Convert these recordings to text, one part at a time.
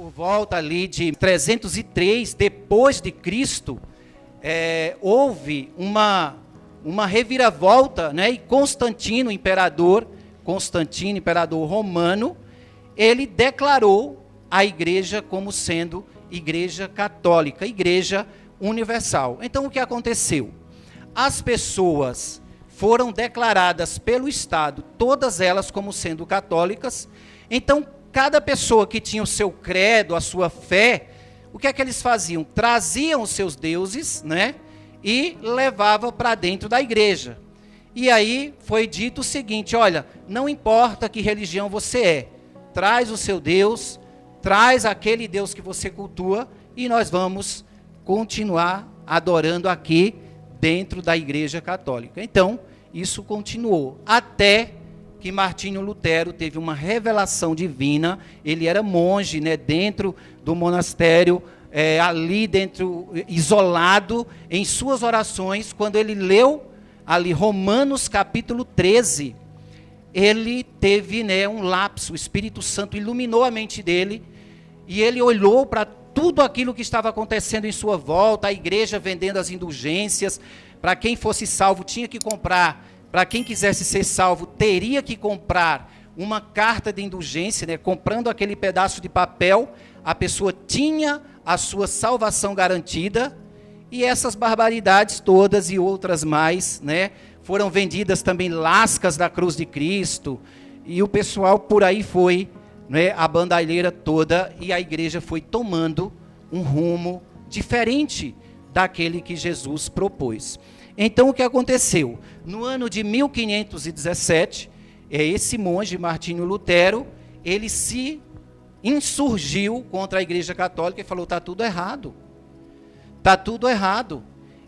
por volta ali de 303 depois de Cristo, houve uma reviravolta, né? E Constantino, imperador romano, ele declarou a igreja como sendo igreja católica, igreja universal. Então o que aconteceu? As pessoas foram declaradas pelo Estado, todas elas como sendo católicas. Então cada pessoa que tinha o seu credo, a sua fé, o que é que eles faziam? Traziam os seus deuses, né? E levavam para dentro da igreja. E aí foi dito o seguinte: olha, não importa que religião você é, traz o seu Deus, traz aquele Deus que você cultua, e nós vamos continuar adorando aqui dentro da igreja católica. Então, isso continuou, até que Martinho Lutero teve uma revelação divina. Ele era monge, né, dentro do monastério, ali dentro, isolado, em suas orações, quando ele leu ali Romanos capítulo 13, ele teve, né, um lapso. O Espírito Santo iluminou a mente dele, e ele olhou para tudo aquilo que estava acontecendo em sua volta, a igreja vendendo as indulgências. Para quem fosse salvo tinha que comprar, para quem quisesse ser salvo teria que comprar uma carta de indulgência, né? Comprando aquele pedaço de papel, a pessoa tinha a sua salvação garantida. E essas barbaridades todas e outras mais, né, foram vendidas também, lascas da cruz de Cristo, e o pessoal por aí foi, né, a bandalheira toda, e a igreja foi tomando um rumo diferente daquele que Jesus propôs. Então o que aconteceu? No ano de 1517, esse monge Martinho Lutero, ele se insurgiu contra a igreja católica e falou: está tudo errado. Está tudo errado.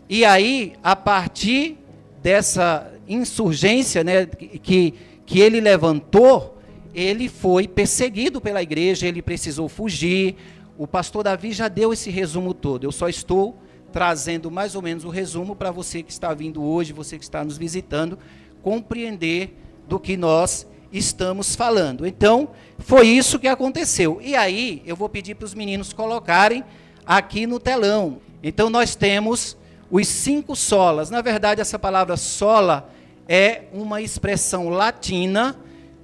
E aí, a partir dessa insurgência, né, que ele levantou, ele foi perseguido pela igreja, ele precisou fugir. O pastor Davi já deu esse resumo todo. Eu só estou trazendo mais ou menos o resumo para você que está vindo hoje, você que está nos visitando, compreender do que nós estamos falando. Então, foi isso que aconteceu. E aí, eu vou pedir para os meninos colocarem aqui no telão. Então nós temos os 5 solas. Na verdade, essa palavra sola é uma expressão latina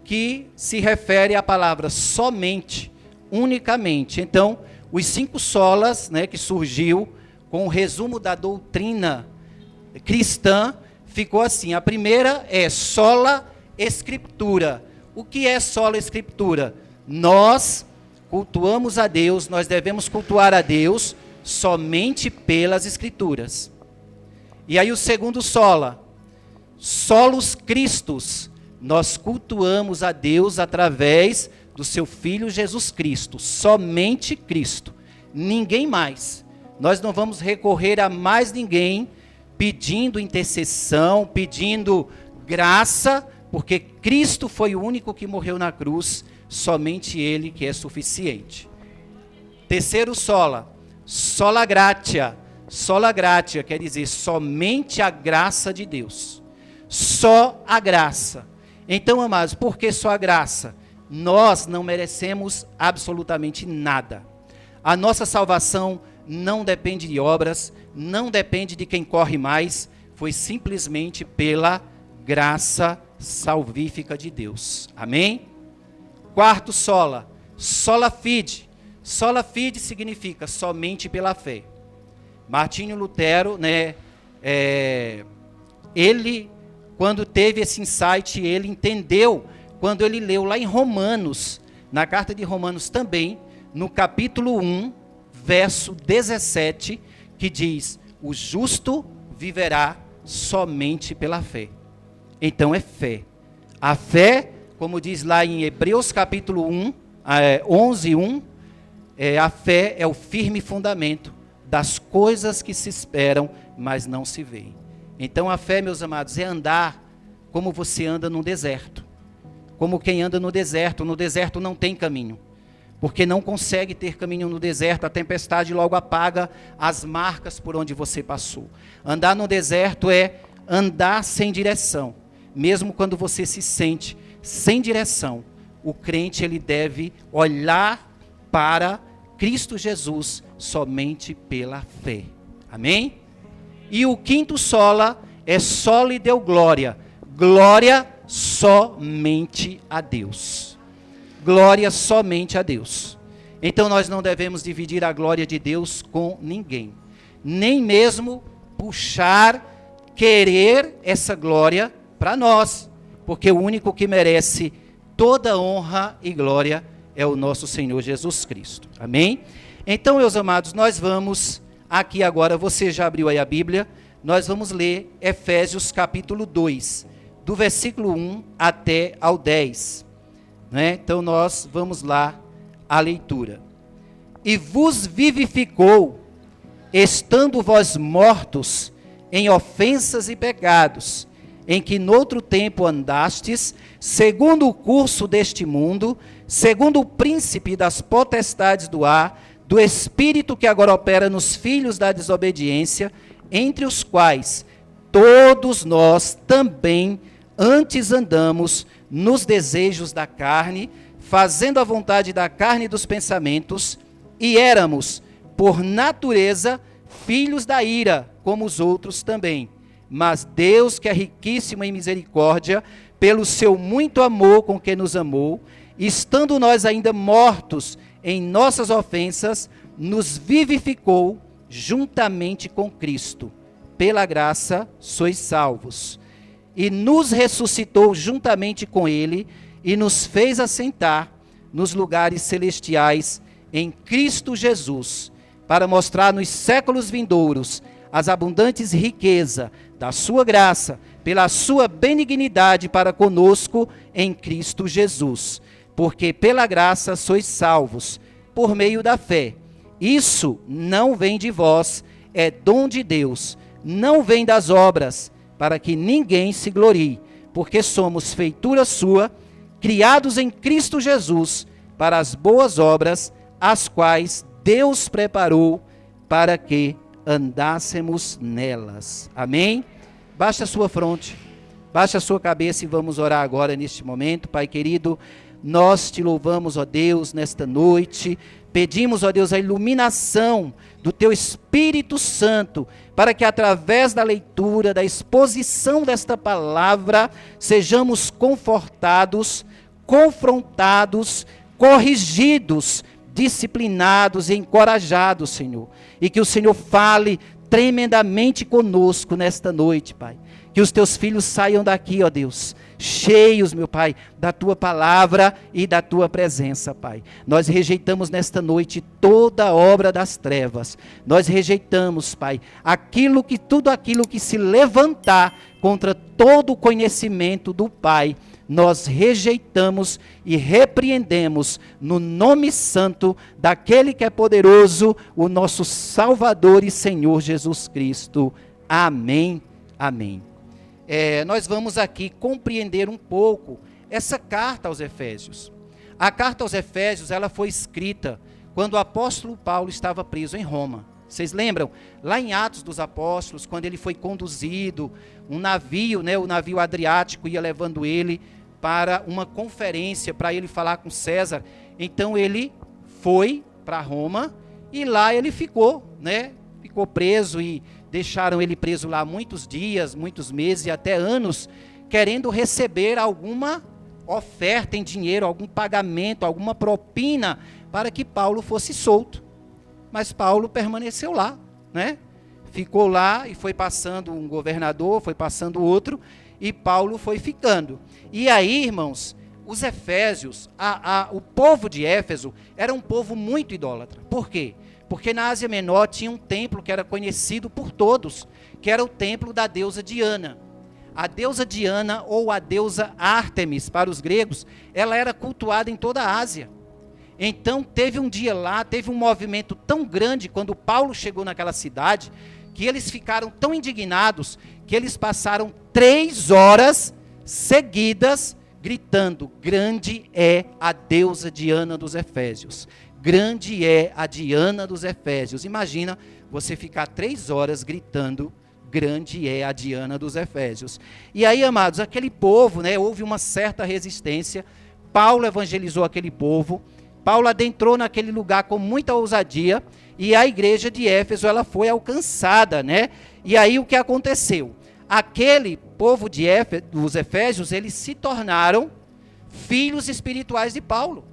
que se refere à palavra somente, unicamente. Então, os 5 solas, né, que surgiu com o resumo da doutrina cristã, ficou assim. A primeira é sola escritura. O que é sola escritura? Nós cultuamos a Deus, nós devemos cultuar a Deus somente pelas Escrituras. E aí o segundo sola, solos Christus, nós cultuamos a Deus através do seu Filho Jesus Cristo, somente Cristo, ninguém mais. Nós não vamos recorrer a mais ninguém pedindo intercessão, pedindo graça, porque Cristo foi o único que morreu na cruz, somente Ele que é suficiente. Terceiro sola, sola gratia. Sola gratia quer dizer somente a graça de Deus. Só a graça. Então, amados, por que só a graça? Nós não merecemos absolutamente nada. A nossa salvação não depende de obras, não depende de quem corre mais, foi simplesmente pela graça salvífica de Deus. Amém? Quarto sola, sola fide. Sola fide significa somente pela fé. Martinho Lutero, né, ele, quando teve esse insight, ele entendeu, quando ele leu lá em Romanos, na carta de Romanos também, no capítulo 1, verso 17, que diz: o justo viverá somente pela fé. Então é fé. A fé, como diz lá em Hebreus capítulo 11, 1, a fé é o firme fundamento das coisas que se esperam, mas não se veem. Então a fé, meus amados, é andar como você anda no deserto. Como quem anda no deserto não tem caminho. Porque não consegue ter caminho no deserto, a tempestade logo apaga as marcas por onde você passou. Andar no deserto é andar sem direção. Mesmo quando você se sente sem direção, o crente ele deve olhar para Cristo Jesus somente pela fé. Amém? E o quinto sola é soli deu glória. Glória somente a Deus. Glória somente a Deus. Então nós não devemos dividir a glória de Deus com ninguém. Nem mesmo puxar, querer essa glória para nós. Porque o único que merece toda honra e glória é o nosso Senhor Jesus Cristo. Amém? Então, meus amados, nós vamos aqui agora, você já abriu aí a Bíblia, nós vamos ler Efésios capítulo 2, do versículo 1 até ao 10. Né? Então, nós vamos lá a leitura. E vos vivificou, estando vós mortos em ofensas e pecados, em que noutro tempo andastes, segundo o curso deste mundo, segundo o príncipe das potestades do ar, do espírito que agora opera nos filhos da desobediência, entre os quais todos nós também antes andamos nos desejos da carne, fazendo a vontade da carne e dos pensamentos, e éramos, por natureza, filhos da ira, como os outros também. Mas Deus, que é riquíssimo em misericórdia, pelo seu muito amor com que nos amou, estando nós ainda mortos em nossas ofensas, nos vivificou juntamente com Cristo. Pela graça sois salvos. E nos ressuscitou juntamente com Ele, e nos fez assentar nos lugares celestiais em Cristo Jesus, para mostrar nos séculos vindouros as abundantes riquezas da sua graça, pela sua benignidade para conosco em Cristo Jesus. Porque pela graça sois salvos, por meio da fé. Isso não vem de vós, é dom de Deus, não vem das obras, para que ninguém se glorie, porque somos feitura sua, criados em Cristo Jesus, para as boas obras, as quais Deus preparou para que andássemos nelas. Amém? Baixe a sua fronte, baixe a sua cabeça e vamos orar agora neste momento. Pai querido, nós te louvamos, ó Deus, nesta noite. Pedimos, ó Deus, a iluminação do Teu Espírito Santo, para que através da leitura, da exposição desta palavra, sejamos confortados, confrontados, corrigidos, disciplinados e encorajados, Senhor. E que o Senhor fale tremendamente conosco nesta noite, Pai. Que os Teus filhos saiam daqui, ó Deus, cheios, meu Pai, da Tua palavra e da Tua presença, Pai. Nós rejeitamos nesta noite toda obra das trevas. Nós rejeitamos, Pai, tudo aquilo que se levantar contra todo o conhecimento do Pai, nós rejeitamos e repreendemos no nome santo daquele que é poderoso, o nosso Salvador e Senhor Jesus Cristo. Amém, amém. Nós vamos aqui compreender um pouco essa carta aos Efésios. A carta aos Efésios, ela foi escrita quando o apóstolo Paulo estava preso em Roma. Vocês lembram? Lá em Atos dos Apóstolos, quando ele foi conduzido, um navio, o navio Adriático ia levando ele para uma conferência, para ele falar com César. Então ele foi para Roma e lá ele ficou, ficou preso e deixaram ele preso lá muitos dias, muitos meses e até anos, querendo receber alguma oferta em dinheiro, algum pagamento, alguma propina para que Paulo fosse solto. Mas Paulo permaneceu lá, ficou lá e foi passando um governador, foi passando outro, e Paulo foi ficando. E aí, irmãos, os Efésios, o povo de Éfeso era um povo muito idólatra. Por quê? Porque na Ásia Menor tinha um templo que era conhecido por todos, que era o templo da deusa Diana. A deusa Diana, ou a deusa Ártemis para os gregos, ela era cultuada em toda a Ásia. Então teve um dia lá, teve um movimento tão grande quando Paulo chegou naquela cidade, que eles ficaram tão indignados, que eles passaram 3 horas seguidas gritando: grande é a deusa Diana dos Efésios. Grande é a Diana dos Efésios. Imagina você ficar 3 horas gritando: grande é a Diana dos Efésios. E aí, amados, aquele povo, houve uma certa resistência. Paulo evangelizou aquele povo. Paulo adentrou naquele lugar com muita ousadia e a igreja de Éfeso ela foi alcançada, né? E aí o que aconteceu? Aquele povo de Éfeso, os efésios, eles se tornaram filhos espirituais de Paulo.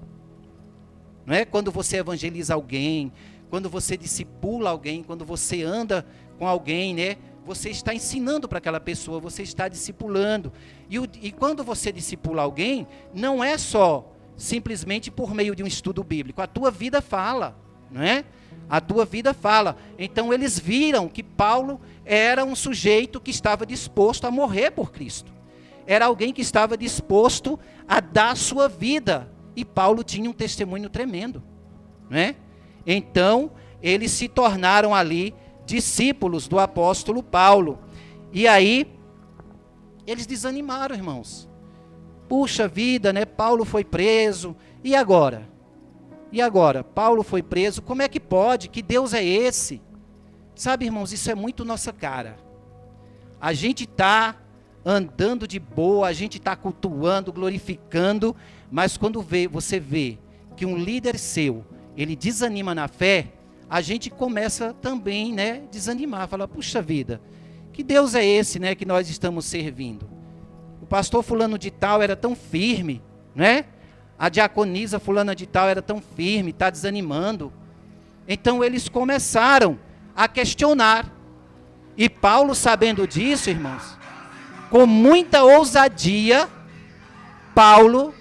Não é? Quando você evangeliza alguém, quando você discipula alguém, quando você anda com alguém, né? Você está ensinando para aquela pessoa, você está discipulando. E quando você discipula alguém, não é só simplesmente por meio de um estudo bíblico. A tua vida fala, não é? A tua vida fala. Então eles viram que Paulo era um sujeito que estava disposto a morrer por Cristo. Era alguém que estava disposto a dar a sua vida. E Paulo tinha um testemunho tremendo, não é? Então eles se tornaram ali discípulos do apóstolo Paulo. E aí, eles desanimaram, irmãos. Puxa vida, né? Paulo foi preso. E agora? E agora? Paulo foi preso. Como é que pode? Que Deus é esse? Sabe, irmãos, isso é muito nossa cara. A gente está andando de boa, a gente está cultuando, glorificando, mas quando você vê que um líder seu, ele desanima na fé, a gente começa também, né, desanimar, falar, puxa vida, que Deus é esse, né, que nós estamos servindo? O pastor fulano de tal era tão firme, né? A diaconisa fulana de tal era tão firme, está desanimando. Então eles começaram a questionar. E Paulo, sabendo disso, irmãos, com muita ousadia, Paulo,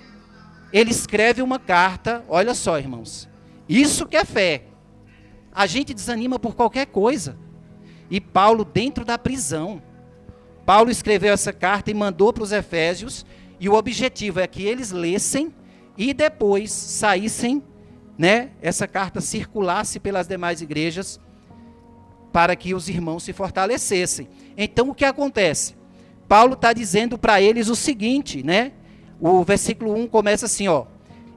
ele escreve uma carta, olha só, irmãos, isso que é fé. A gente desanima por qualquer coisa. E Paulo, dentro da prisão, Paulo escreveu essa carta e mandou para os efésios, e o objetivo é que eles lessem e depois saíssem, né, essa carta circulasse pelas demais igrejas, para que os irmãos se fortalecessem. Então o que acontece? Paulo está dizendo para eles o seguinte, né? O versículo 1 começa assim, ó.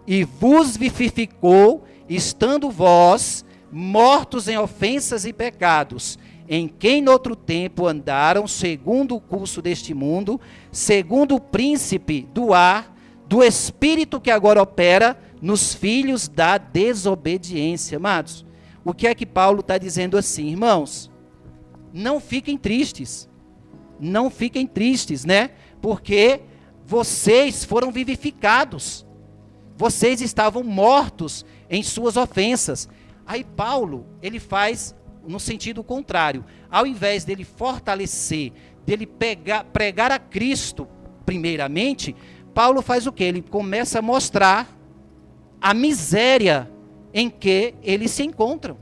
E vos vivificou, estando vós mortos em ofensas e pecados, em quem no outro tempo andaram segundo o curso deste mundo, segundo o príncipe do ar, do espírito que agora opera nos filhos da desobediência. Amados, o que é que Paulo está dizendo assim, irmãos? Não fiquem tristes, né? Porque vocês foram vivificados, vocês estavam mortos em suas ofensas. Aí Paulo, ele faz no sentido contrário. Ao invés dele fortalecer, dele pregar a Cristo primeiramente, Paulo faz o quê? Ele começa a mostrar a miséria em que eles se encontram.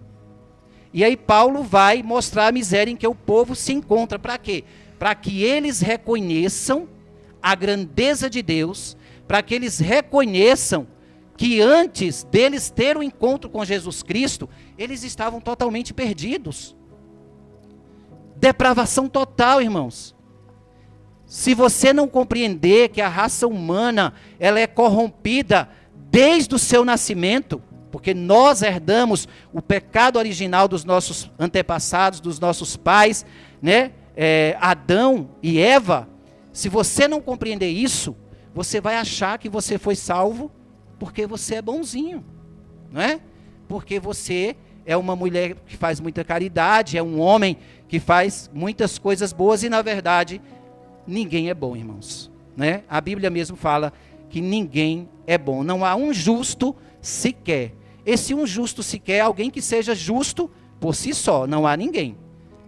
E aí Paulo vai mostrar a miséria em que o povo se encontra. Para quê? Para que eles reconheçam a grandeza de Deus, para que eles reconheçam que antes deles ter um encontro com Jesus Cristo, eles estavam totalmente perdidos. Depravação total, irmãos. Se você não compreender que a raça humana, ela é corrompida desde o seu nascimento, porque nós herdamos o pecado original dos nossos antepassados, dos nossos pais, né? Adão e Eva. Se você não compreender isso, você vai achar que você foi salvo porque você é bonzinho, não é? Porque você é uma mulher que faz muita caridade, é um homem que faz muitas coisas boas e, na verdade, ninguém é bom, irmãos, né? A Bíblia mesmo fala que ninguém é bom. Não há um justo sequer. Esse um justo sequer é alguém que seja justo por si só. Não há ninguém.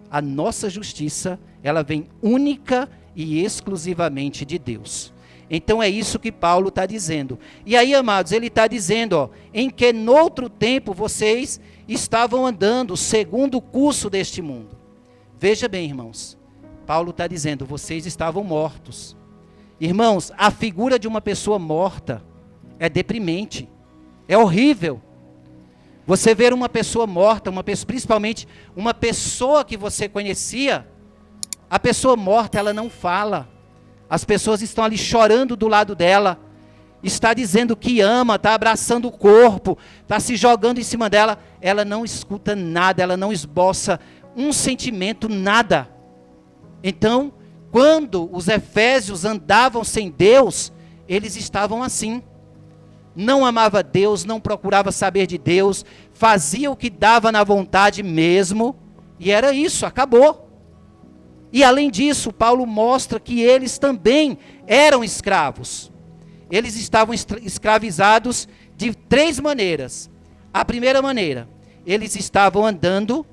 A nossa justiça, ela vem única e exclusivamente de Deus. Então é isso que Paulo está dizendo. E aí, amados, ele está dizendo, ó, em que noutro tempo vocês estavam andando segundo o curso deste mundo. Veja bem, irmãos, Paulo está dizendo, vocês estavam mortos. Irmãos, a figura de uma pessoa morta é deprimente, é horrível. Você ver uma pessoa morta, principalmente uma pessoa que você conhecia, a pessoa morta, ela não fala. As pessoas estão ali chorando do lado dela, está dizendo que ama, está abraçando o corpo, está se jogando em cima dela. Ela não escuta nada, ela não esboça um sentimento, nada. Então, quando os efésios andavam sem Deus, eles estavam assim. não amava Deus, não procurava saber de Deus, fazia o que dava na vontade mesmo, e era isso, acabou. E além disso, Paulo mostra que eles também eram escravos. Eles estavam escravizados de 3 maneiras. A primeira maneira, eles estavam andando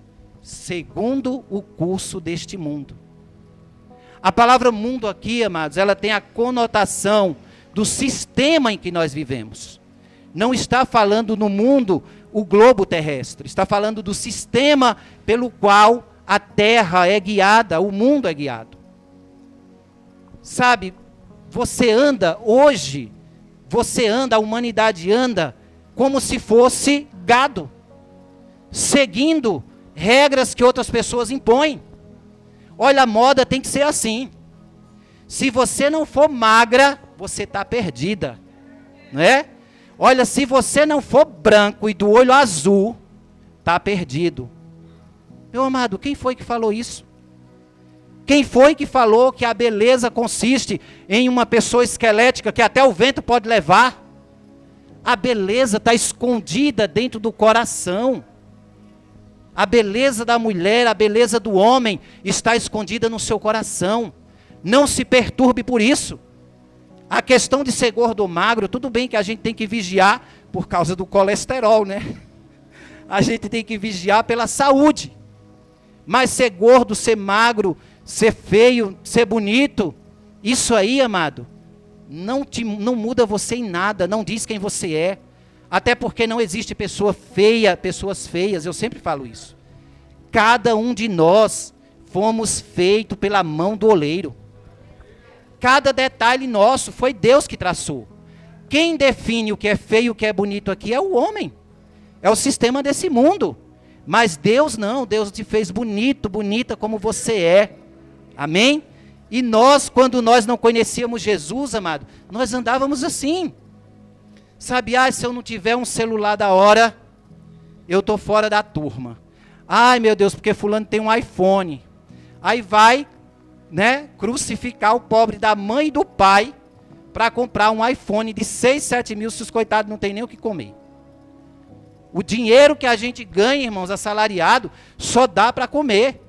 segundo o curso deste mundo. A palavra mundo aqui, amados, ela tem a conotação do sistema em que nós vivemos. Não está falando no mundo, o globo terrestre. Está falando do sistema pelo qual a terra é guiada, o mundo é guiado. Sabe, você anda hoje, a humanidade anda como se fosse gado, seguindo regras que outras pessoas impõem. Olha, a moda tem que ser assim. Se você não for magra, você está perdida, não é? Olha, se você não for branco e do olho azul, está perdido. Meu amado, quem foi que falou isso? Quem foi que falou que a beleza consiste em uma pessoa esquelética que até o vento pode levar? A beleza está escondida dentro do coração. A beleza da mulher, a beleza do homem está escondida no seu coração. Não se perturbe por isso. A questão de ser gordo ou magro, tudo bem que a gente tem que vigiar por causa do colesterol, né? A gente tem que vigiar pela saúde. Mas ser gordo, ser magro, ser feio, ser bonito, isso aí, amado, não muda você em nada, não diz quem você é. Até porque não existe pessoa feia, pessoas feias, eu sempre falo isso. Cada um de nós fomos feitos pela mão do oleiro. Cada detalhe nosso foi Deus que traçou. Quem define o que é feio e o que é bonito aqui é o homem. É o sistema desse mundo. Mas Deus não, Deus te fez bonito, bonita como você é. Amém? E nós, quando nós não conhecíamos Jesus, amado, nós andávamos assim. Sabe, se eu não tiver um celular da hora, eu estou fora da turma. Ai, meu Deus, porque fulano tem um iPhone. Aí vai, né, crucificar o pobre da mãe e do pai para comprar um iPhone de 6, 7 mil, se os coitados não tem nem o que comer. O dinheiro que a gente ganha, irmãos, assalariado, só dá para comer.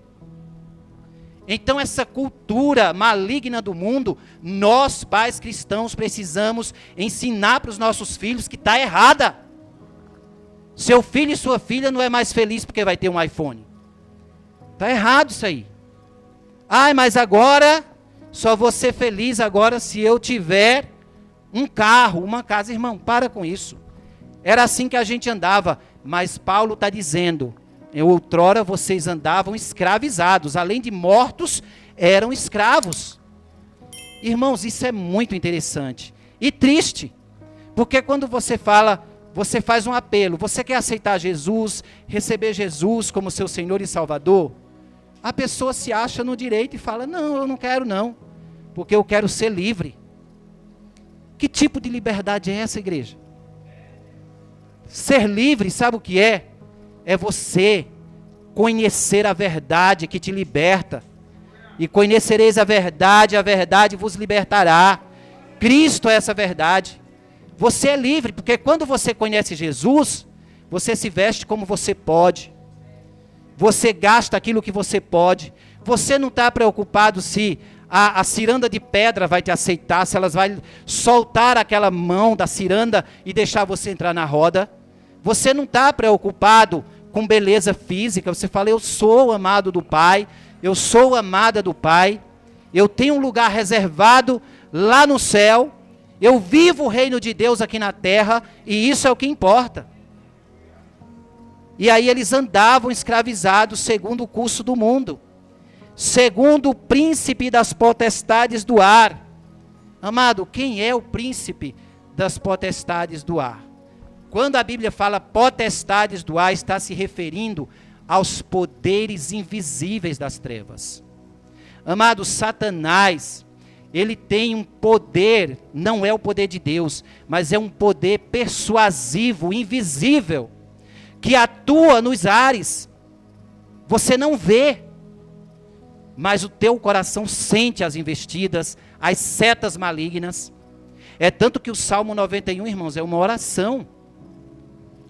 Então essa cultura maligna do mundo, nós pais cristãos precisamos ensinar para os nossos filhos que está errada. Seu filho e sua filha não é mais feliz porque vai ter um iPhone. Está errado isso aí. Ai, mas agora, só vou ser feliz agora se eu tiver um carro, uma casa. Irmão, para com isso. Era assim que a gente andava, mas Paulo está dizendo, outrora vocês andavam escravizados, além de mortos, eram escravos. Irmãos, isso é muito interessante e triste, porque quando você fala, você faz um apelo, você quer aceitar Jesus, receber Jesus como seu Senhor e Salvador, a pessoa se acha no direito e fala, não, eu não quero não, porque eu quero ser livre. Que tipo de liberdade é essa, igreja? Ser livre, sabe o que é? É você conhecer a verdade que te liberta. E conhecereis a verdade vos libertará. Cristo é essa verdade. Você é livre, porque quando você conhece Jesus, você se veste como você pode. Você gasta aquilo que você pode. Você não está preocupado se a ciranda de pedra vai te aceitar, se elas vai soltar aquela mão da ciranda e deixar você entrar na roda. Você não está preocupado com beleza física, você fala, eu sou amado do Pai, eu sou amada do Pai, eu tenho um lugar reservado lá no céu, eu vivo o reino de Deus aqui na terra, e isso é o que importa. E aí eles andavam escravizados segundo o curso do mundo, segundo o príncipe das potestades do ar. Amado, quem é o príncipe das potestades do ar? Quando a Bíblia fala potestades do ar, está se referindo aos poderes invisíveis das trevas. Amado, Satanás, ele tem um poder, não é o poder de Deus, mas é um poder persuasivo, invisível, que atua nos ares. Você não vê, mas o teu coração sente as investidas, as setas malignas. É tanto que o Salmo 91, irmãos, é uma oração.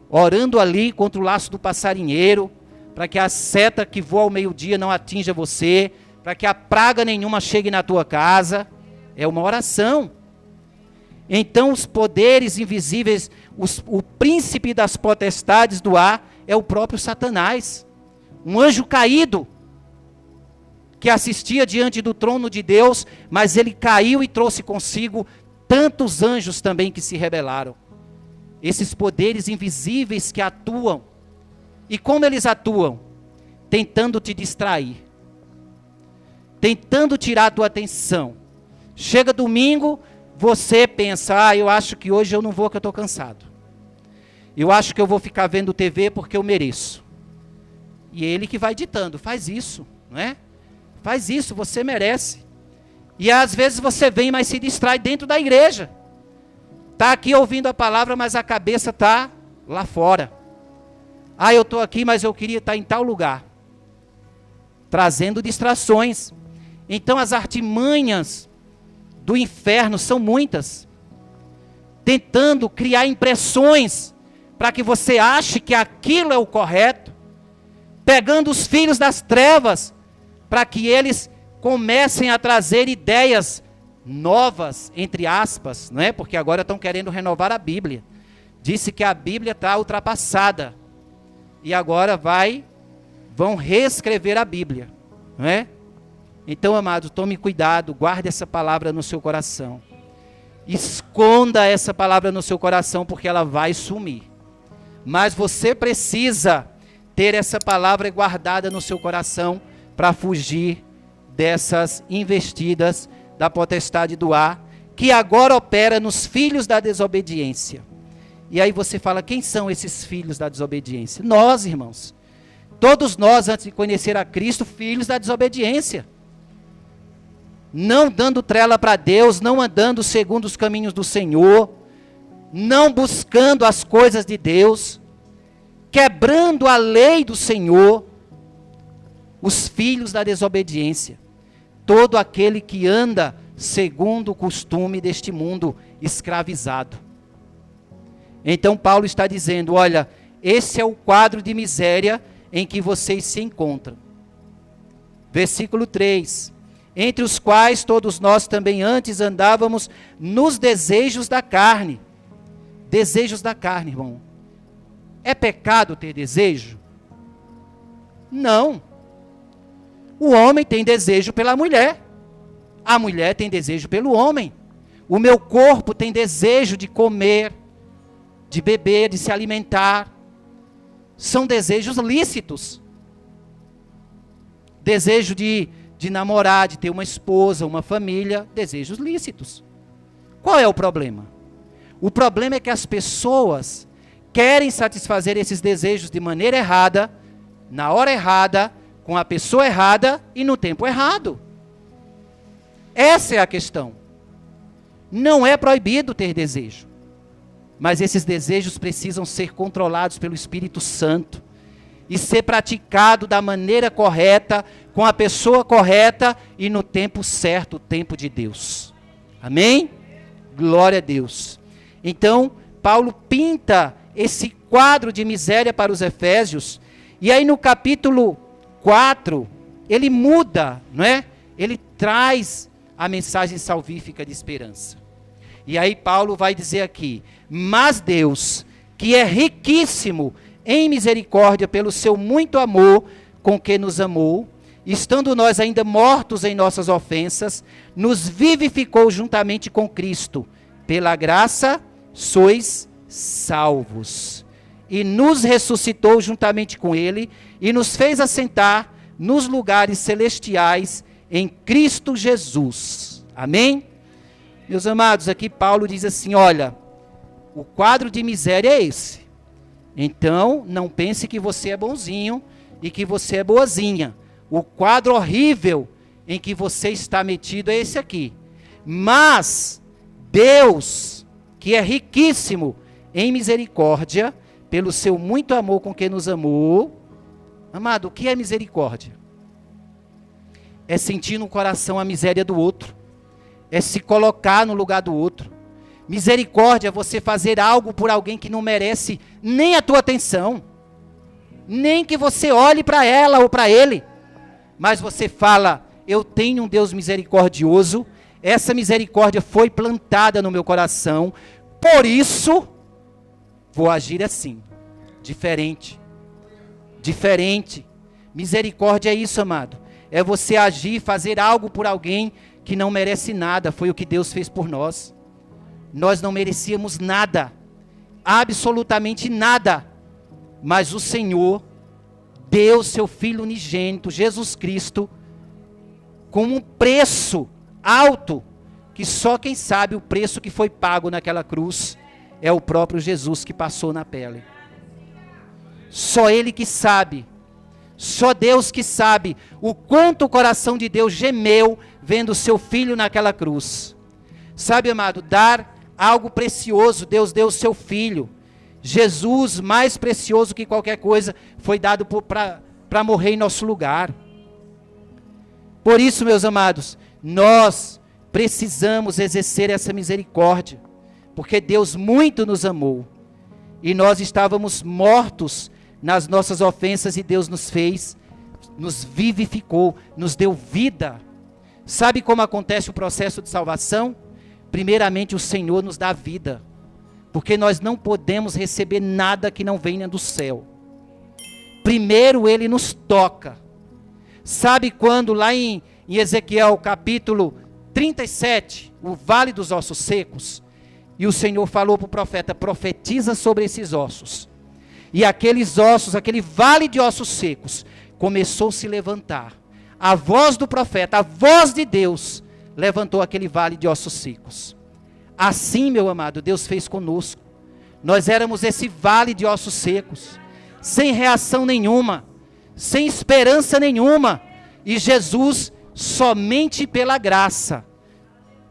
Orando ali contra o laço do passarinheiro, para que a seta que voa ao meio-dia não atinja você, para que a praga nenhuma chegue na tua casa. É uma oração. Então os poderes invisíveis, o príncipe das potestades do ar, é o próprio Satanás. Um anjo caído, que assistia diante do trono de Deus, mas ele caiu e trouxe consigo tantos anjos também que se rebelaram. Esses poderes invisíveis que atuam. E como eles atuam? Tentando te distrair. Tentando tirar a tua atenção. Chega domingo, você pensa, eu acho que hoje eu não vou, que eu estou cansado. Eu acho que eu vou ficar vendo TV porque eu mereço. E ele que vai ditando, faz isso, não é? Faz isso, você merece. E às vezes você vem, mas se distrai dentro da igreja. Está aqui ouvindo a palavra, mas a cabeça está lá fora. Eu estou aqui, mas eu queria estar em tal lugar. Trazendo distrações. Então as artimanhas do inferno são muitas. Tentando criar impressões para que você ache que aquilo é o correto. Pegando os filhos das trevas para que eles comecem a trazer ideias novas, entre aspas, não é? Porque agora estão querendo renovar a Bíblia. Disse que a Bíblia está ultrapassada. E agora vão reescrever a Bíblia, não é? Então, amado, tome cuidado, guarde essa palavra no seu coração. Esconda essa palavra no seu coração, porque ela vai sumir. Mas você precisa ter essa palavra guardada no seu coração para fugir dessas investidas da potestade do ar, que agora opera nos filhos da desobediência. E aí você fala, quem são esses filhos da desobediência? Nós, irmãos. Todos nós, antes de conhecer a Cristo, filhos da desobediência. Não dando trela para Deus, não andando segundo os caminhos do Senhor, não buscando as coisas de Deus, quebrando a lei do Senhor, os filhos da desobediência. Todo aquele que anda segundo o costume deste mundo escravizado. Então Paulo está dizendo, olha, esse é o quadro de miséria em que vocês se encontram. Versículo 3. Entre os quais todos nós também antes andávamos nos desejos da carne. Desejos da carne, irmão. É pecado ter desejo? Não. O homem tem desejo pela mulher. A mulher tem desejo pelo homem. O meu corpo tem desejo de comer, de beber, de se alimentar. São desejos lícitos. Desejo de namorar, de ter uma esposa, uma família, desejos lícitos. Qual é o problema? O problema é que as pessoas querem satisfazer esses desejos de maneira errada, na hora errada, com a pessoa errada e no tempo errado. Essa é a questão. Não é proibido ter desejo, mas esses desejos precisam ser controlados pelo Espírito Santo e ser praticado da maneira correta, com a pessoa correta e no tempo certo, o tempo de Deus. Amém? Glória a Deus. Então, Paulo pinta esse quadro de miséria para os Efésios, e aí no capítulo 4, ele muda, não é? Ele traz a mensagem salvífica de esperança. E aí Paulo vai dizer aqui, mas Deus, que é riquíssimo em misericórdia pelo seu muito amor com que nos amou, estando nós ainda mortos em nossas ofensas, nos vivificou juntamente com Cristo. Pela graça sois salvos. E nos ressuscitou juntamente com Ele, e nos fez assentar nos lugares celestiais em Cristo Jesus. Amém? Meus amados, aqui Paulo diz assim, olha, o quadro de miséria é esse. Então, não pense que você é bonzinho e que você é boazinha. O quadro horrível em que você está metido é esse aqui. Mas Deus, que é riquíssimo em misericórdia, pelo seu muito amor com que nos amou. Amado, o que é misericórdia? É sentir no coração a miséria do outro. É se colocar no lugar do outro. Misericórdia é você fazer algo por alguém que não merece nem a tua atenção, nem que você olhe para ela ou para ele, mas você fala: eu tenho um Deus misericordioso, essa misericórdia foi plantada no meu coração, por isso vou agir assim, diferente. Misericórdia é isso, amado, é você agir, fazer algo por alguém que não merece nada. Foi o que Deus fez por nós. Nós não merecíamos nada, absolutamente nada, mas o Senhor deu seu Filho unigênito, Jesus Cristo, com um preço alto, que só quem sabe o preço que foi pago naquela cruz, é o próprio Jesus que passou na pele. Só Ele que sabe, só Deus que sabe, o quanto o coração de Deus gemeu, vendo o seu Filho naquela cruz. Sabe, amado, dar algo precioso, Deus deu o seu Filho, Jesus, mais precioso que qualquer coisa, foi dado para morrer em nosso lugar. Por isso, meus amados, nós precisamos exercer essa misericórdia, porque Deus muito nos amou, e nós estávamos mortos nas nossas ofensas, e Deus nos fez, nos vivificou, nos deu vida. Sabe como acontece o processo de salvação? Primeiramente, o Senhor nos dá vida, porque nós não podemos receber nada que não venha do céu. Primeiro Ele nos toca. Sabe quando lá em Ezequiel capítulo 37, o vale dos ossos secos, e o Senhor falou para o profeta: profetiza sobre esses ossos. E aqueles ossos, aquele vale de ossos secos, começou a se levantar. A voz do profeta, a voz de Deus, levantou aquele vale de ossos secos. Assim, meu amado, Deus fez conosco. Nós éramos esse vale de ossos secos, sem reação nenhuma, sem esperança nenhuma. E Jesus, somente pela graça,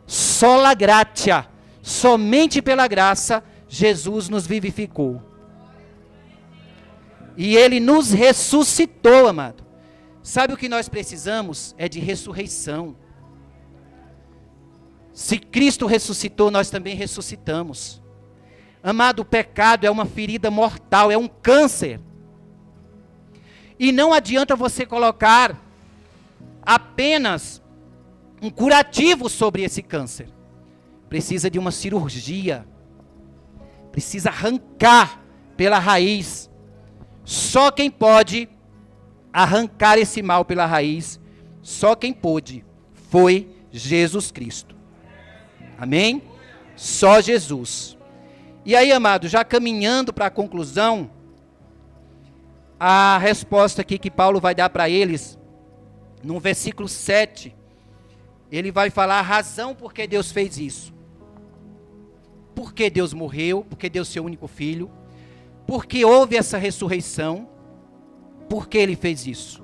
sola gratia, somente pela graça, Jesus nos vivificou. E Ele nos ressuscitou, amado. Sabe o que nós precisamos? É de ressurreição. Se Cristo ressuscitou, nós também ressuscitamos. Amado, o pecado é uma ferida mortal, é um câncer. E não adianta você colocar apenas um curativo sobre esse câncer. Precisa de uma cirurgia. Precisa arrancar pela raiz. Só quem pode arrancar esse mal pela raiz, só quem pôde, foi Jesus Cristo. Amém? Só Jesus. E aí, amado, já caminhando para a conclusão, a resposta aqui que Paulo vai dar para eles, no versículo 7, ele vai falar a razão por que Deus fez isso. Por que Deus morreu, por que deu seu único filho, por que houve essa ressurreição, por que Ele fez isso?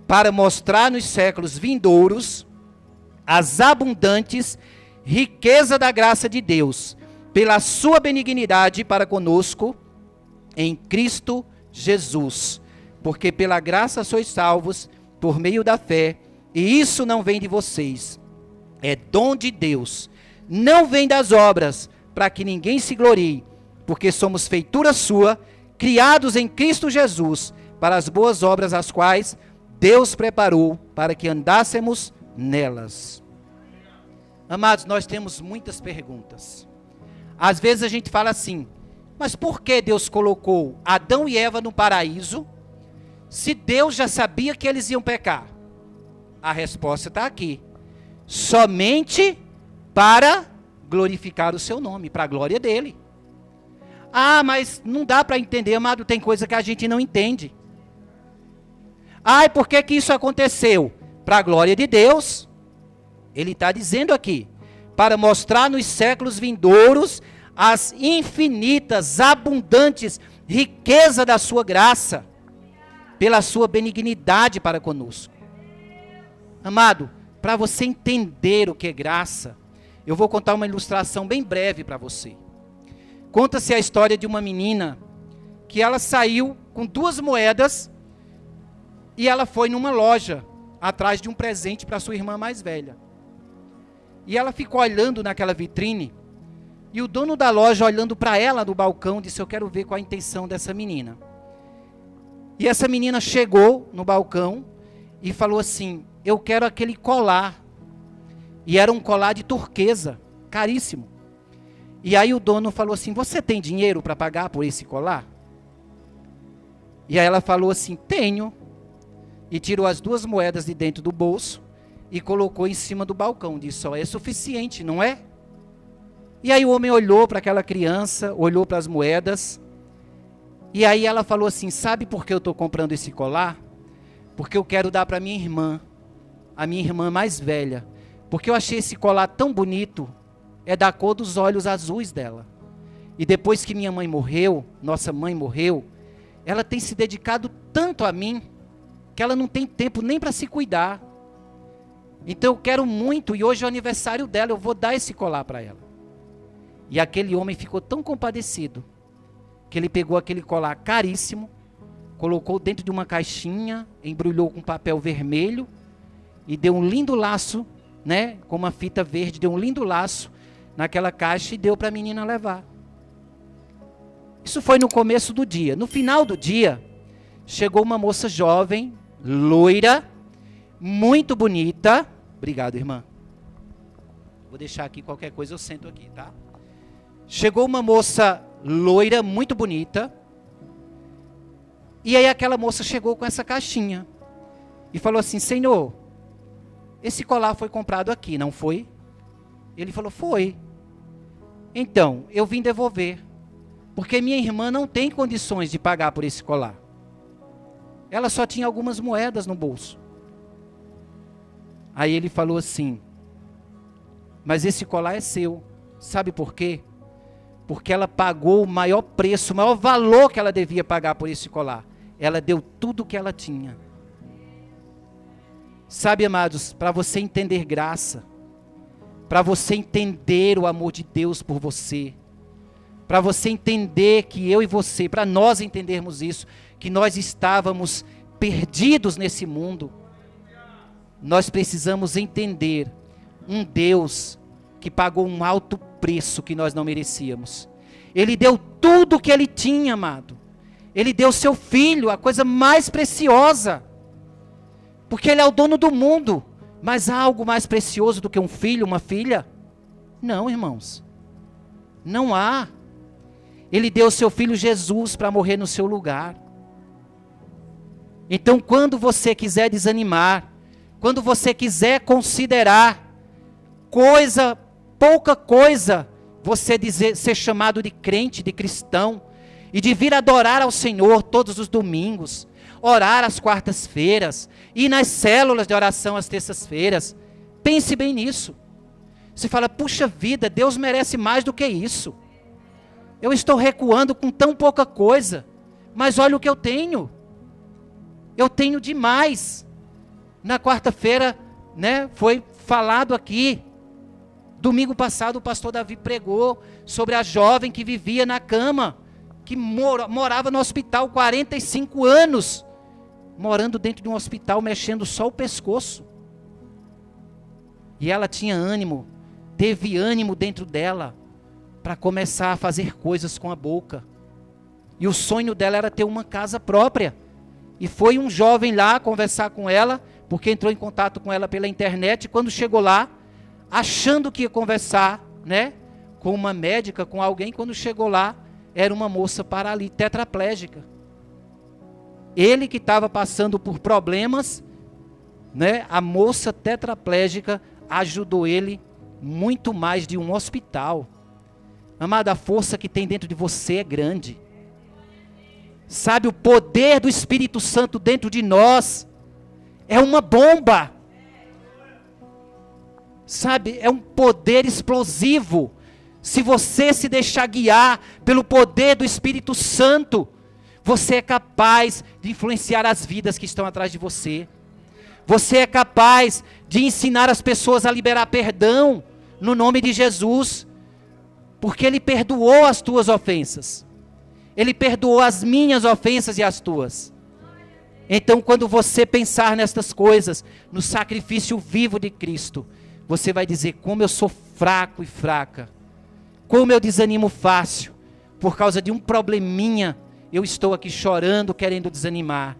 Para mostrar nos séculos vindouros as abundantes riquezas da graça de Deus, pela sua benignidade para conosco, em Cristo Jesus. Porque pela graça sois salvos, por meio da fé, e isso não vem de vocês, é dom de Deus, não vem das obras, para que ninguém se glorie, porque somos feitura sua, criados em Cristo Jesus, para as boas obras as quais Deus preparou, para que andássemos nelas. Amados, nós temos muitas perguntas. Às vezes a gente fala assim: mas por que Deus colocou Adão e Eva no paraíso, se Deus já sabia que eles iam pecar? A resposta está aqui: somente para glorificar o seu nome, para a glória dele. Ah, mas não dá para entender, amado, tem coisa que a gente não entende. Ah, e por que que isso aconteceu? Para a glória de Deus. Ele está dizendo aqui, para mostrar nos séculos vindouros as infinitas, abundantes riquezas da sua graça, pela sua benignidade para conosco. Amado, para você entender o que é graça, eu vou contar uma ilustração bem breve para você. Conta-se a história de uma menina que ela saiu com 2 moedas e ela foi numa loja atrás de um presente para sua irmã mais velha. E ela ficou olhando naquela vitrine E o dono da loja, olhando para ela do balcão, disse: eu quero ver qual a intenção dessa menina. E essa menina chegou no balcão e falou assim: eu quero aquele colar. E era um colar de turquesa, caríssimo. E aí o dono falou assim: você tem dinheiro para pagar por esse colar? E aí ela falou assim: tenho. E tirou as 2 moedas de dentro do bolso e colocou em cima do balcão. Disse: ó, é suficiente, não é? E aí o homem olhou para aquela criança, olhou para as moedas. E aí ela falou assim: sabe por que eu estou comprando esse colar? Porque eu quero dar para minha irmã, a minha irmã mais velha. Porque eu achei esse colar tão bonito, é da cor dos olhos azuis dela. E depois que minha mãe morreu, nossa mãe morreu, ela tem se dedicado tanto a mim, que ela não tem tempo nem para se cuidar. Então eu quero muito, e hoje é o aniversário dela, eu vou dar esse colar para ela. E aquele homem ficou tão compadecido, que ele pegou aquele colar caríssimo, colocou dentro de uma caixinha, embrulhou com papel vermelho, e deu um lindo laço, né, com uma fita verde, deu um lindo laço naquela caixa e deu para a menina levar. Isso foi no começo do dia. No final do dia, chegou uma moça jovem, loira, muito bonita. Obrigado, irmã. Vou deixar aqui qualquer coisa, eu sento aqui, tá? Chegou uma moça loira, muito bonita. E aí aquela moça chegou com essa caixinha e falou assim: Senhor, esse colar foi comprado aqui, não foi? Ele falou: foi. Então, eu vim devolver, porque minha irmã não tem condições de pagar por esse colar. Ela só tinha algumas moedas no bolso. Aí ele falou assim: mas esse colar é seu. Sabe por quê? Porque ela pagou o maior preço, o maior valor que ela devia pagar por esse colar. Ela deu tudo o que ela tinha. Sabe, amados, para você entender graça, para você entender o amor de Deus por você, para você entender que eu e você, para nós entendermos isso, que nós estávamos perdidos nesse mundo, nós precisamos entender um Deus que pagou um alto preço que nós não merecíamos. Ele deu tudo o que ele tinha, amado. Ele deu seu filho, a coisa mais preciosa. Porque ele é o dono do mundo. Mas há algo mais precioso do que um filho, uma filha? Não, irmãos. Não há. Ele deu seu filho Jesus para morrer no seu lugar. Então, quando você quiser desanimar, quando você quiser considerar pouca coisa, você ser chamado de crente, de cristão, e de vir adorar ao Senhor todos os domingos, orar às quartas-feiras, ir nas células de oração às terças-feiras, pense bem nisso. Você fala: puxa vida, Deus merece mais do que isso. Eu estou recuando com tão pouca coisa, mas olha o que eu tenho. Eu tenho demais. Na quarta-feira, né, foi falado aqui. Domingo passado o pastor Davi pregou sobre a jovem que vivia na cama, que morava no hospital 45 anos, morando dentro de um hospital, mexendo só o pescoço. E ela tinha ânimo, teve ânimo dentro dela, para começar a fazer coisas com a boca. E o sonho dela era ter uma casa própria. E foi um jovem lá conversar com ela, porque entrou em contato com ela pela internet, e quando chegou lá, achando que ia conversar, né, com uma médica, com alguém, quando chegou lá, era uma moça tetraplégica. Ele que estava passando por problemas, né, a moça tetraplégica ajudou ele muito mais de um hospital. Amado, a força que tem dentro de você é grande. Sabe, o poder do Espírito Santo dentro de nós é uma bomba. Sabe, é um poder explosivo. Se você se deixar guiar pelo poder do Espírito Santo, você é capaz de influenciar as vidas que estão atrás de você. Você é capaz de ensinar as pessoas a liberar perdão no nome de Jesus, porque Ele perdoou as tuas ofensas. Ele perdoou as minhas ofensas e as tuas. Então, quando você pensar nestas coisas, no sacrifício vivo de Cristo, você vai dizer: como eu sou fraco e fraca, Como eu desanimo fácil. Por causa de um probleminha, eu estou aqui chorando, querendo desanimar.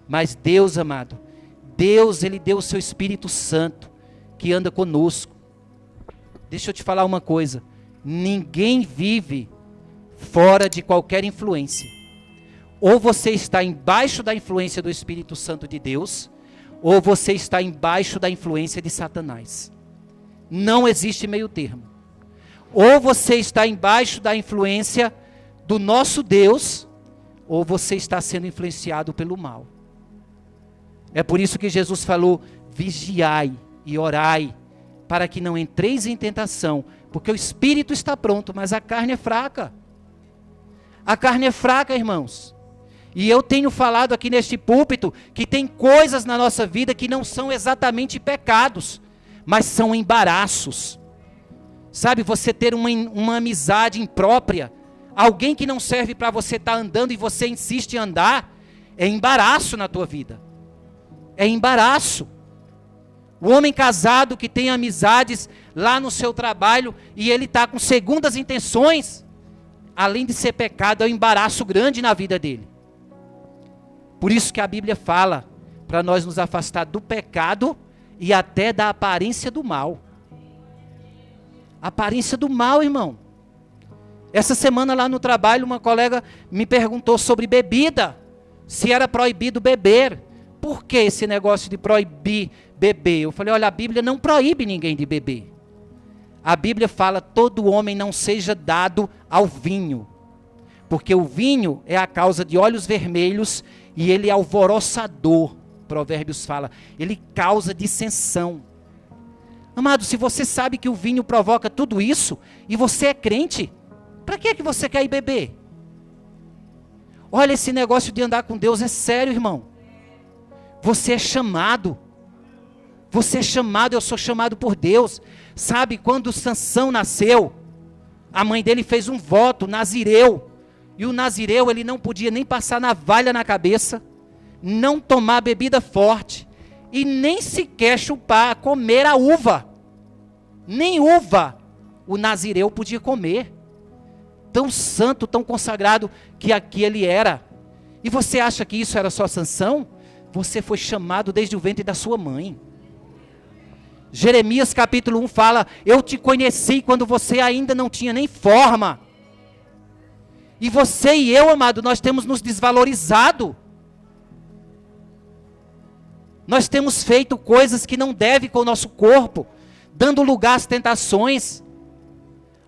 Mas Deus, amado, Deus, Ele deu o seu Espírito Santo, que anda conosco. Deixa eu te falar uma coisa. Ninguém vive fora de qualquer influência. Ou você está embaixo da influência do Espírito Santo de Deus, ou você está embaixo da influência de Satanás. Não existe meio termo. Ou você está embaixo da influência do nosso Deus, ou você está sendo influenciado pelo mal. É por isso que Jesus falou, vigiai e orai, para que não entreis em tentação, porque o espírito está pronto, mas a carne é fraca. A carne é fraca, irmãos. E eu tenho falado aqui neste púlpito, que tem coisas na nossa vida que não são exatamente pecados, mas são embaraços. Sabe, você ter uma amizade imprópria, alguém que não serve para você estar andando e você insiste em andar, é embaraço na tua vida. É embaraço. O homem casado que tem amizades lá no seu trabalho e ele está com segundas intenções, além de ser pecado, é um embaraço grande na vida dele. Por isso que a Bíblia fala para nós nos afastar do pecado e até da aparência do mal. Aparência do mal, irmão. Essa semana lá no trabalho, uma colega me perguntou sobre bebida, se era proibido beber. Por que esse negócio de proibir beber? Eu falei, olha, a Bíblia não proíbe ninguém de beber. A Bíblia fala, todo homem não seja dado ao vinho. Porque o vinho é a causa de olhos vermelhos e ele é alvoroçador. Provérbios fala, ele causa dissensão. Amado, se você sabe que o vinho provoca tudo isso, e você é crente, para que você quer ir beber? Olha, esse negócio de andar com Deus é sério, irmão. Você é chamado. Você é chamado, eu sou chamado por Deus. Sabe, quando Sansão nasceu, a mãe dele fez um voto, nazireu. E o nazireu, ele não podia nem passar navalha na cabeça, não tomar bebida forte, e nem sequer chupar, comer a uva. Nem uva o nazireu podia comer. Tão santo, tão consagrado que aqui ele era. E você acha que isso era só Sansão? Você foi chamado desde o ventre da sua mãe. Jeremias capítulo 1 fala, eu te conheci quando você ainda não tinha nem forma. E você e eu, amado, nós temos nos desvalorizado. Nós temos feito coisas que não devem com o nosso corpo, dando lugar às tentações.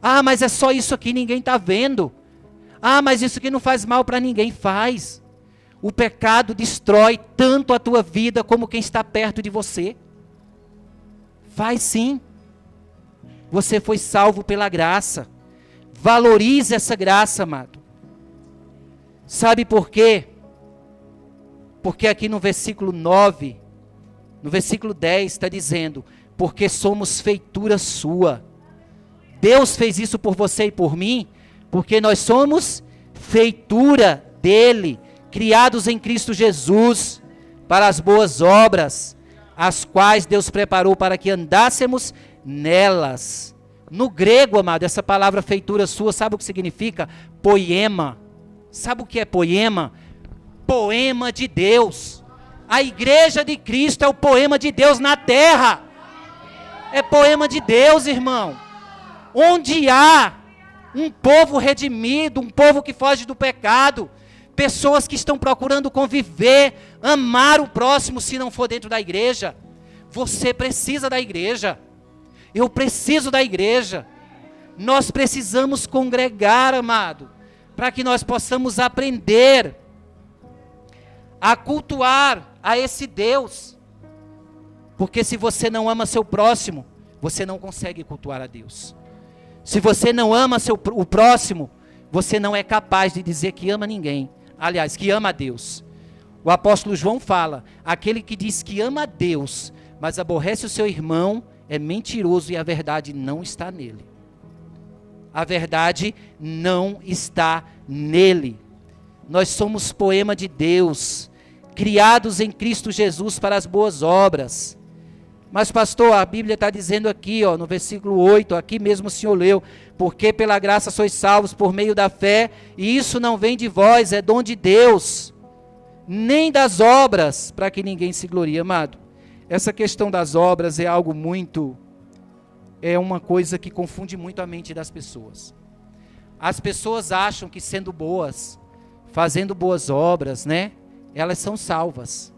Ah, mas é só isso aqui, ninguém está vendo. Ah, mas isso aqui não faz mal para ninguém. Faz. O pecado destrói tanto a tua vida como quem está perto de você. Faz sim. Você foi salvo pela graça. Valorize essa graça, amado. Sabe por quê? Porque aqui no versículo 9, no versículo 10 está dizendo, porque somos feitura sua. Deus fez isso por você e por mim, porque nós somos feitura dele, criados em Cristo Jesus, para as boas obras, as quais Deus preparou para que andássemos nelas. No grego, amado, essa palavra feitura sua, sabe o que significa? Poema. Sabe o que é poema? Poema de Deus. A igreja de Cristo é o poema de Deus na terra. É poema de Deus, irmão. Onde há um povo redimido, um povo que foge do pecado, pessoas que estão procurando conviver, amar o próximo se não for dentro da igreja. Você precisa da igreja. Eu preciso da igreja. Nós precisamos congregar, amado, para que nós possamos aprender a cultuar a esse Deus. Porque se você não ama seu próximo, você não consegue cultuar a Deus. Se você não ama o próximo, você não é capaz de dizer que ama ninguém. Aliás, que ama a Deus. O apóstolo João fala, aquele que diz que ama a Deus, mas aborrece o seu irmão, é mentiroso e a verdade não está nele. A verdade não está nele. Nós somos poema de Deus, criados em Cristo Jesus para as boas obras, Mas pastor, a Bíblia está dizendo aqui, ó, no versículo 8, aqui mesmo o Senhor leu, porque pela graça sois salvos por meio da fé, e isso não vem de vós, é dom de Deus, nem das obras, para que ninguém se glorie. Amado, essa questão das obras é algo muito, é uma coisa que confunde muito a mente das pessoas. As pessoas acham que sendo boas, fazendo boas obras, né, elas são salvas.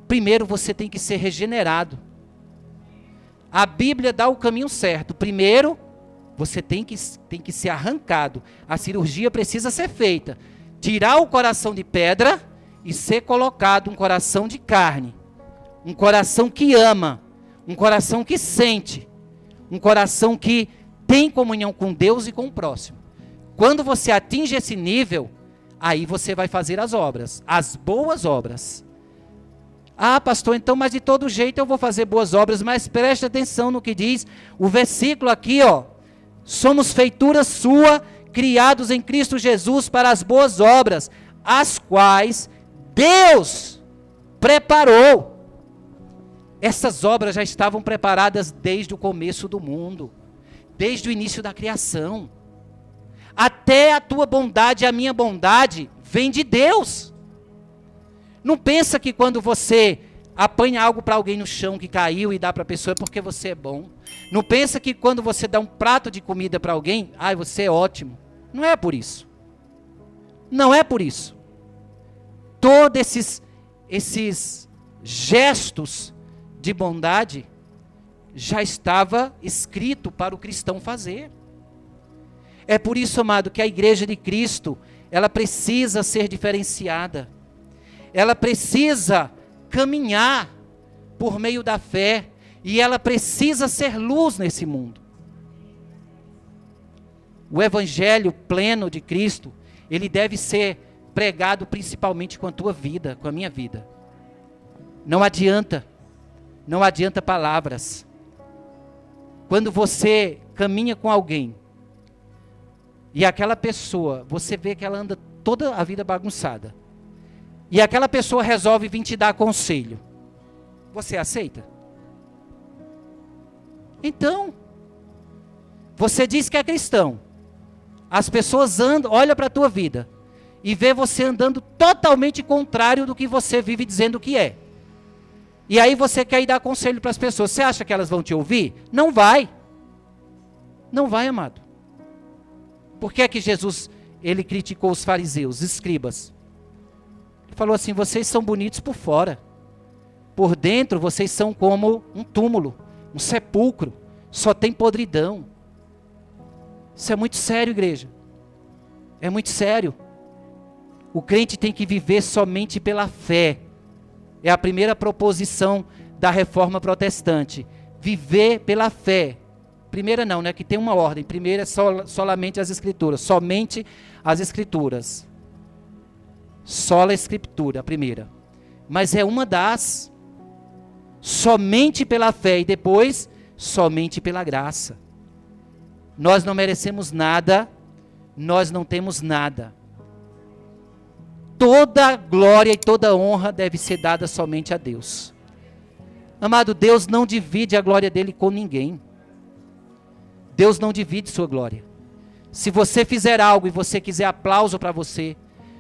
Primeiro você tem que ser regenerado. A Bíblia dá o caminho certo. Primeiro, você tem que ser arrancado. A cirurgia precisa ser feita. Tirar o coração de pedra e ser colocado um coração de carne. Um coração que ama. Um coração que sente. Um coração que tem comunhão com Deus e com o próximo. Quando você atinge esse nível, aí você vai fazer as obras. As boas obras. Ah, pastor, então, mas de todo jeito eu vou fazer boas obras, mas preste atenção no que diz o versículo aqui, ó. Somos feitura sua, criados em Cristo Jesus para as boas obras, as quais Deus preparou. Essas obras já estavam preparadas desde o começo do mundo, desde o início da criação. Até a tua bondade e a minha bondade vem de Deus. Não pensa que quando você apanha algo para alguém no chão que caiu e dá para a pessoa é porque você é bom. Não pensa que quando você dá um prato de comida para alguém, você é ótimo. Não é por isso. Não é por isso. Todos esses gestos de bondade já estava escrito para o cristão fazer. É por isso, amado, que a igreja de Cristo, ela precisa ser diferenciada. Ela precisa caminhar por meio da fé e ela precisa ser luz nesse mundo. O evangelho pleno de Cristo, ele deve ser pregado principalmente com a tua vida, com a minha vida. Não adianta palavras. Quando você caminha com alguém e aquela pessoa, você vê que ela anda toda a vida bagunçada. E aquela pessoa resolve vir te dar conselho. Você aceita? Então, você diz que é cristão. As pessoas olham para a tua vida e vê você andando totalmente contrário do que você vive dizendo que é. E aí você quer ir dar conselho para as pessoas. Você acha que elas vão te ouvir? Não vai. Não vai, amado. Por que é que Jesus, ele criticou os fariseus, escribas? Falou assim, vocês são bonitos por fora, por dentro vocês são como um túmulo, um sepulcro, só tem podridão. Isso é muito sério, igreja, é muito sério. O crente tem que viver somente pela fé, é a primeira proposição da reforma protestante, viver pela fé. Primeira não, né, que tem uma ordem, primeira é somente as escrituras, somente as escrituras. Sola Escritura, a primeira. Mas é uma das. Somente pela fé e depois, somente pela graça. Nós não merecemos nada, nós não temos nada. Toda glória e toda honra deve ser dada somente a Deus. Amado, Deus não divide a glória dele com ninguém. Deus não divide sua glória. Se você fizer algo e você quiser aplauso para você,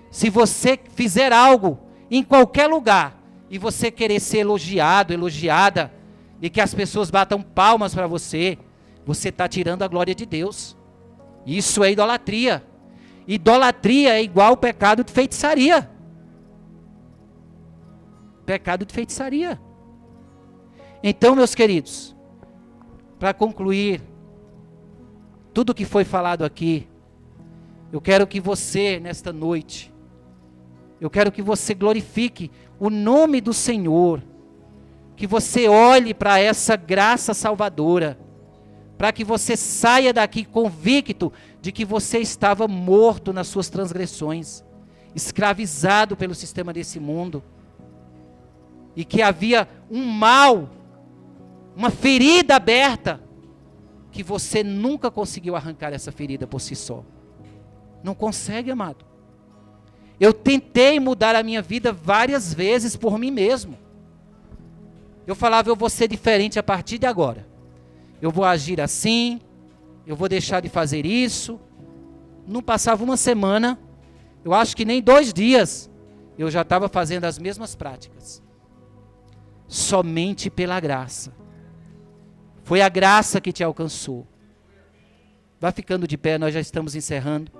se você fizer algo em qualquer lugar e você querer ser elogiado, elogiada, e que as pessoas batam palmas para você, você está tirando a glória de Deus. Isso é idolatria. Idolatria é igual ao pecado de feitiçaria. Pecado de feitiçaria. Então, meus queridos, para concluir tudo que foi falado aqui, eu quero que você, nesta noite, eu quero que você glorifique o nome do Senhor, que você olhe para essa graça salvadora, para que você saia daqui convicto de que você estava morto nas suas transgressões, escravizado pelo sistema desse mundo, e que havia um mal, uma ferida aberta, que você nunca conseguiu arrancar essa ferida por si só. Não consegue, amado. Eu tentei mudar a minha vida várias vezes por mim mesmo. Eu falava, eu vou ser diferente a partir de agora. Eu vou agir assim, eu vou deixar de fazer isso. Não passava uma semana, eu acho que nem 2 dias, eu já estava fazendo as mesmas práticas. Somente pela graça. Foi a graça que te alcançou. Vá ficando de pé, nós já estamos encerrando.